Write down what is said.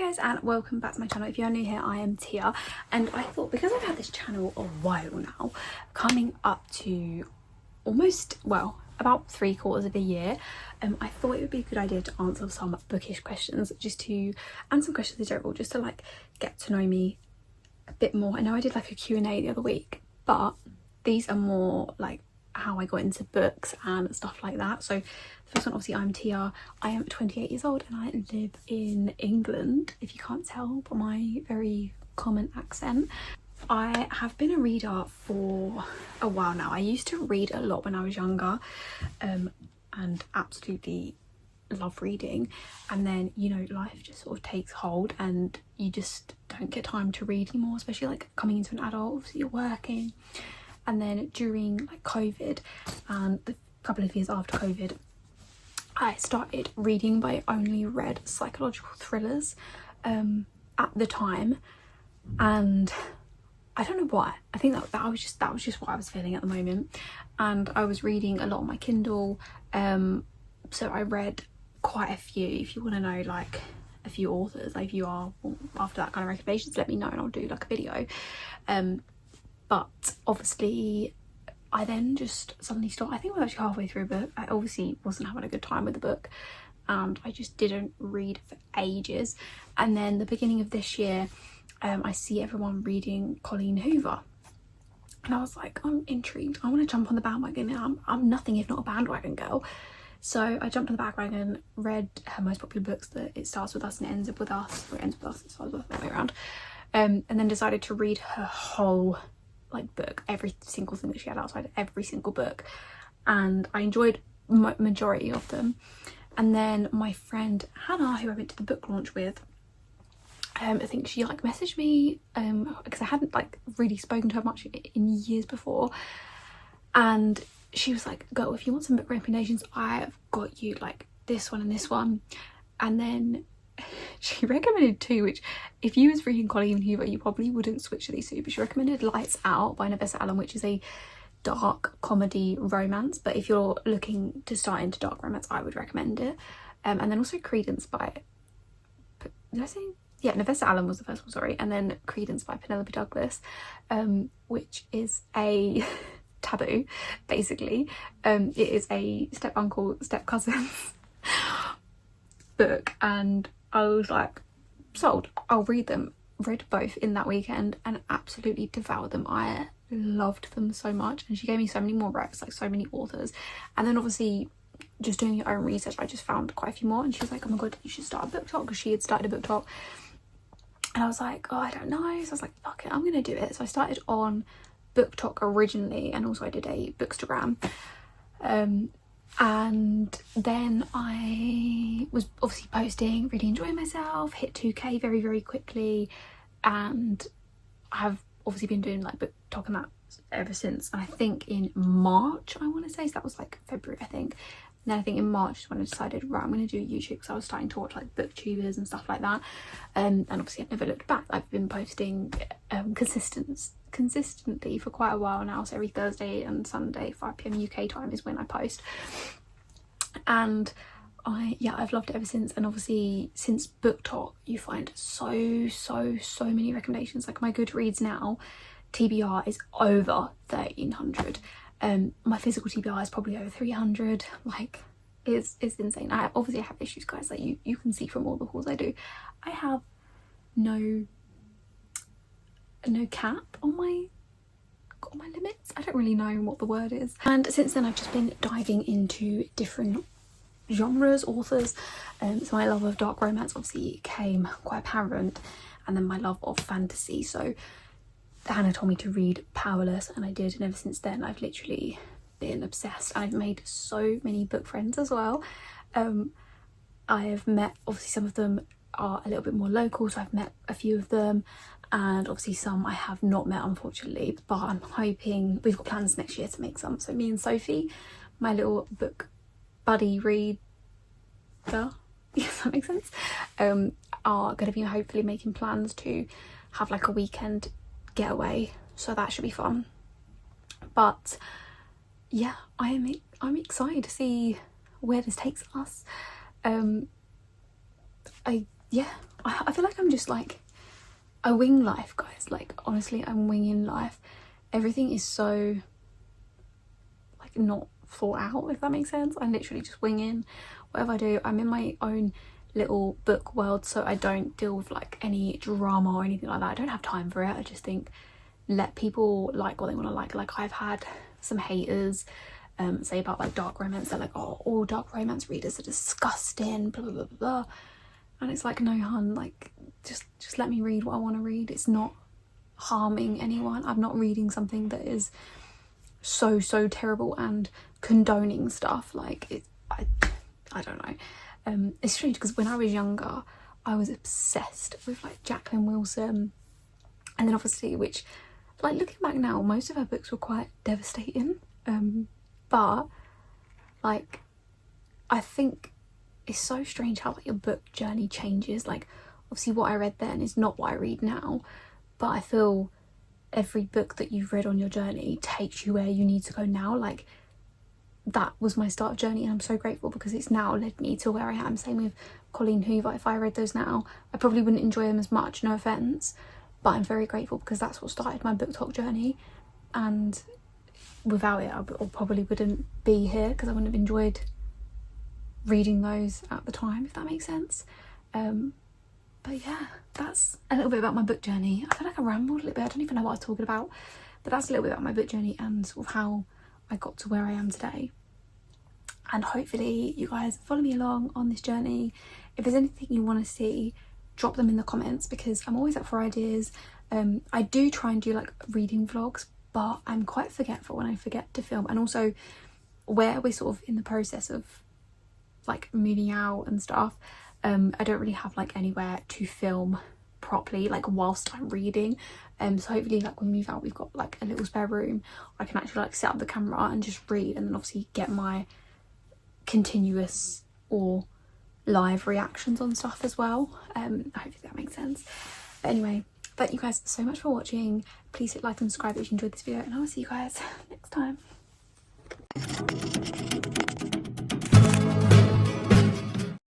guys and welcome back to my channel. If you're new here, I am Tia, and I thought because I've had this channel a while now, coming up to almost, well, about 3/4 of a year, I thought it would be a good idea to answer some bookish questions, and some questions in general, just to like get to know me a bit more. I know I did like a Q&A the other week, but these are more like how I got into books and stuff like that. So the first one, obviously, I'm Tia. I am 28 years old and I live in England, if you can't tell by my very common accent. I have been a reader for a while now. I used to read a lot when I was younger, and absolutely love reading, and then, you know, life just sort of takes hold and you just don't get time to read anymore, especially like coming into an adult. Obviously you're working, and then during like COVID and the couple of years after COVID, I started reading, but I only read psychological thrillers at the time, and I don't know why. I think that was just what I was feeling at the moment, and I was reading a lot on my Kindle, so I read quite a few. If you want to know like a few authors, like if you are after that kind of recommendations, let me know and I'll do like a video. But obviously I then just suddenly stopped. I think I was actually halfway through a book. I obviously wasn't having a good time with the book and I just didn't read for ages. And then the beginning of this year, I see everyone reading Colleen Hoover, and I was like, I'm intrigued. I want to jump on the bandwagon. I'm nothing if not a bandwagon girl. So I jumped on the bandwagon, read her most popular books, that It Starts With Us and It Ends Up With Us, or It Ends With Us, It Starts With Us, that way around. And then decided to read her whole like book, every single thing that she had outside, every single book, and I enjoyed majority of them. And then my friend Hannah, who I went to the book launch with, I think she like messaged me because I hadn't like really spoken to her much in years before, and she was like, girl, if you want some book recommendations, I've got you like this one and this one. And then she recommended two, which if you was reading Colleen Hoover you probably wouldn't switch to these two, but she recommended Lights Out by Nevessa Allen, which is a dark comedy romance, but if you're looking to start into dark romance, I would recommend it. And then also Credence by, did I say? Yeah, Nevessa Allen was the first one, sorry, and then Credence by Penelope Douglas, which is a taboo, basically. It is a step uncle, step cousin book, and I was like, sold, I'll read them. Read both in that weekend and absolutely devoured them. I loved them so much, and she gave me so many more recs, like so many authors. And then obviously just doing your own research, I just found quite a few more, and she was like, oh my god, you should start a BookTok, because she had started a BookTok. And I was like, oh, I don't know. So I was like, fuck it, I'm gonna do it. So I started on BookTok originally, and also I did a Bookstagram. And then I was obviously posting, really enjoying myself, hit 2k very, very quickly, and I've obviously been doing like BookTok and that ever since. And I think in March, I want to say, so that was like February, I think. And then I think in March is when I decided, right, I'm going to do YouTube, because I was starting to watch like booktubers and stuff like that. And obviously I've never looked back. I've been posting consistently for quite a while now, so every Thursday and Sunday 5 PM UK time is when I post, and I've loved it ever since. And obviously since BookTok you find so many recommendations. Like my Goodreads now, TBR is over 1,300. My physical TBR is probably over 300. Like it's insane. I obviously have issues, guys, like you can see from all the hauls I do. I have no cap on my limits. I don't really know what the word is. And since then I've just been diving into different genres, authors. So my love of dark romance obviously came quite apparent, and then my love of fantasy. So Hannah told me to read Powerless, and I did, and ever since then I've literally been obsessed. I've made so many book friends as well. I have met, obviously some of them are a little bit more local, so I've met a few of them, and obviously some I have not met, unfortunately, but I'm hoping, we've got plans next year to make some. So me and Sophie, my little book buddy reader, if that makes sense, are going to be hopefully making plans to have like a weekend getaway, so that should be fun. But yeah, I'm excited to see where this takes us. I yeah, I feel like I'm just like, I wing life, guys. Like, honestly, I'm winging life. Everything is so like not thought out, if that makes sense. I'm literally just winging whatever I do. I'm in my own little book world, so I don't deal with like any drama or anything like that. I don't have time for it. I just think, let people like what they want to like. Like, I've had some haters say about like dark romance. They're like, oh, all dark romance readers are disgusting, blah blah blah blah. And it's like, no hun, like just let me read what I want to read. It's not harming anyone. I'm not reading something that is so terrible and condoning stuff. Like, I don't know. It's strange because when I was younger, I was obsessed with like Jacqueline Wilson, and then obviously, which, like, looking back now, most of her books were quite devastating, but like, I think it's so strange how like your book journey changes. Like, obviously what I read then is not what I read now, but I feel every book that you've read on your journey takes you where you need to go now. Like, that was my start journey, and I'm so grateful because it's now led me to where I am. Same with Colleen Hoover. If I read those now, I probably wouldn't enjoy them as much, no offense, but I'm very grateful because that's what started my BookTok journey, and without it I probably wouldn't be here because I wouldn't have enjoyed reading those at the time, if that makes sense. But yeah, that's a little bit about my book journey. I feel like I rambled a little bit. I don't even know what I was talking about, but that's a little bit about my book journey and sort of how I got to where I am today. And hopefully you guys follow me along on this journey. If there's anything you want to see, drop them in the comments because I'm always up for ideas. I do try and do like reading vlogs, but I'm quite forgetful when I forget to film. And also, where we're sort of in the process of like moving out and stuff, I don't really have like anywhere to film properly like whilst I'm reading. So hopefully, like, when we move out, we've got like a little spare room. I can actually like set up the camera and just read, and then obviously get my continuous or live reactions on stuff as well. Hopefully that makes sense. But anyway, thank you guys so much for watching. Please hit like and subscribe if you enjoyed this video, and I will see you guys next time.